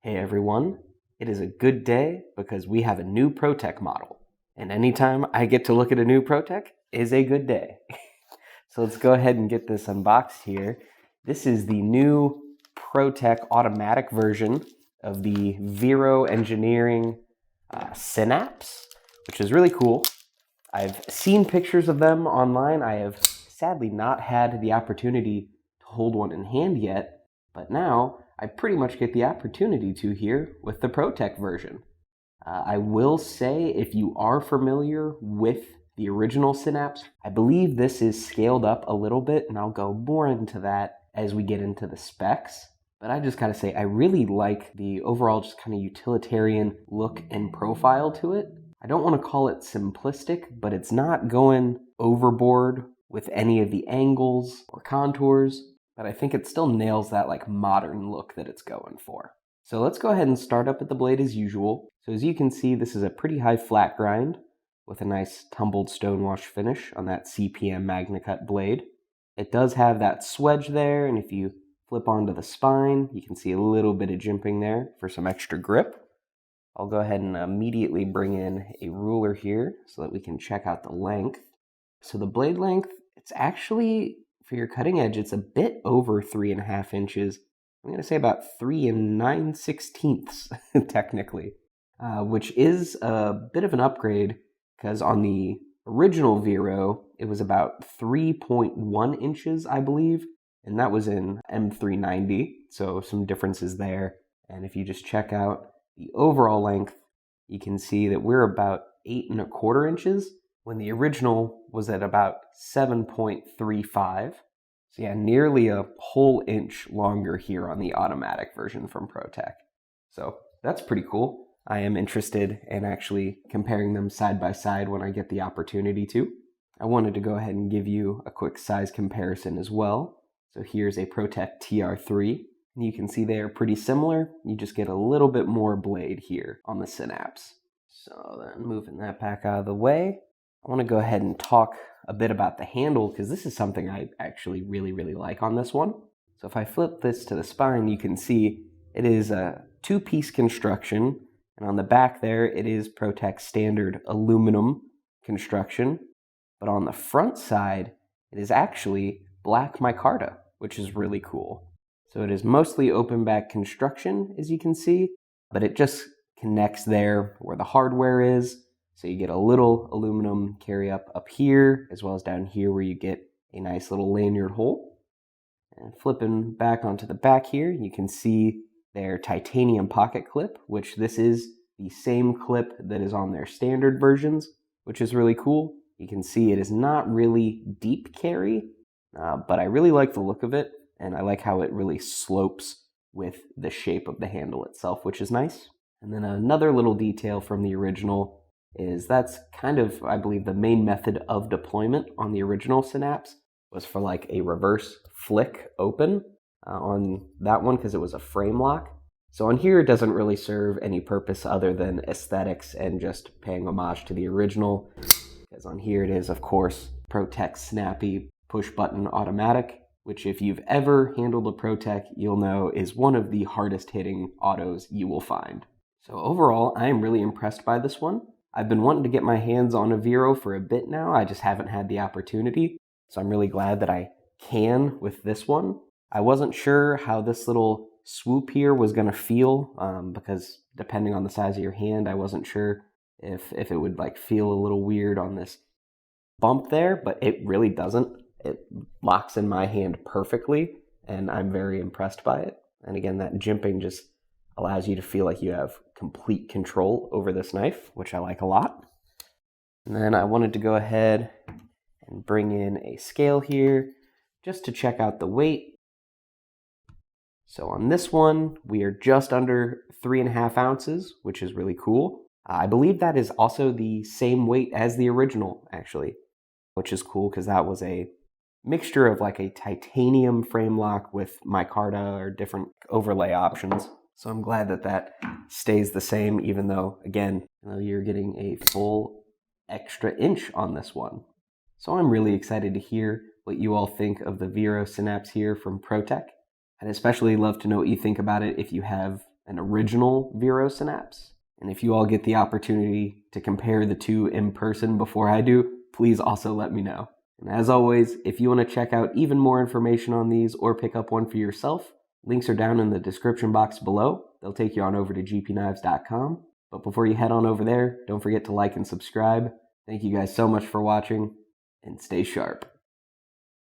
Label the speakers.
Speaker 1: Hey everyone, it is a good day because we have a new Protech model. And anytime I get to look at a new Protech is a good day. So let's go ahead and get this unboxed here. This is the new Protech automatic version of the Vero Engineering Synapse, which is really cool. I've seen pictures of them online. I have sadly not had the opportunity to hold one in hand yet, but now I pretty much get the opportunity to here with the Protech version. I will say, if you are familiar with the original Synapse, I believe this is scaled up a little bit, and I'll go more into that as we get into the specs. But I just gotta say, I really like the overall just kind of utilitarian look and profile to it. I don't want to call it simplistic, but it's not going overboard with any of the angles or contours, but I think it still nails that like modern look that it's going for. So let's go ahead and start up at the blade as usual. So as you can see, this is a pretty high flat grind with a nice tumbled stonewash finish on that CPM-MagnaCut blade. It does have that swedge there, and if you flip onto the spine, you can see a little bit of jimping there for some extra grip. I'll go ahead and immediately bring in a ruler here so that we can check out the length. So the blade length, it's actually, for your cutting edge, it's a bit over 3.5 inches. I'm going to say about 3 9/16 technically, which is a bit of an upgrade because on the original Vero, it was about 3.1 inches, I believe, and that was in M390, so some differences there. And if you just check out the overall length, you can see that we're about 8.25 inches when the original was at about 7.35. So yeah, nearly a whole inch longer here on the automatic version from Protech. So that's pretty cool. I am interested in actually comparing them side by side when I get the opportunity to. I wanted to go ahead and give you a quick size comparison as well. So here's a Protech TR3. You can see they are pretty similar. You just get a little bit more blade here on the Synapse. So then moving that back out of the way, I want to go ahead and talk a bit about the handle because this is something I actually really like on this one. So if I flip this to the spine, you can see it is a two-piece construction, and on the back there it is Protech standard aluminum construction, but on the front side it is actually black micarta, which is really cool. So it is mostly open back construction, as you can see, but it just connects there where the hardware is. So you get a little aluminum carry up here, as well as down here where you get a nice little lanyard hole. And flipping back onto the back here, you can see their titanium pocket clip, which this is the same clip that is on their standard versions, which is really cool. You can see it is not really deep carry, but I really like the look of it. And I like how it really slopes with the shape of the handle itself, which is nice. And then another little detail from the original is that's kind of, I believe, the main method of deployment on the original Synapse was for like a reverse flick open on that one because it was a frame lock. So on here, it doesn't really serve any purpose other than aesthetics and just paying homage to the original. Because on here it is, of course, Protech snappy push button automatic, which if you've ever handled a Protech, you'll know is one of the hardest hitting autos you will find. So overall, I am really impressed by this one. I've been wanting to get my hands on a Vero for a bit now, I just haven't had the opportunity. So I'm really glad that I can with this one. I wasn't sure how this little swoop here was going to feel because depending on the size of your hand, I wasn't sure if it would like feel a little weird on this bump there, but it really doesn't. It locks in my hand perfectly, and I'm very impressed by it. And again, that jimping just allows you to feel like you have complete control over this knife, which I like a lot. And then I wanted to go ahead and bring in a scale here just to check out the weight. So on this one, we are just under 3.5 ounces, which is really cool. I believe that is also the same weight as the original, actually, which is cool because that was a mixture of like a titanium frame lock with micarta or different overlay options. So I'm glad that that stays the same, even though, again, you're getting a full extra inch on this one. So I'm really excited to hear what you all think of the Vero Synapse here from Protech. I'd especially love to know what you think about it if you have an original Vero Synapse. And if you all get the opportunity to compare the two in person before I do, please also let me know. And as always, if you want to check out even more information on these or pick up one for yourself, links are down in the description box below. They'll take you on over to gpknives.com. But before you head on over there, don't forget to like and subscribe. Thank you guys so much for watching, and stay sharp.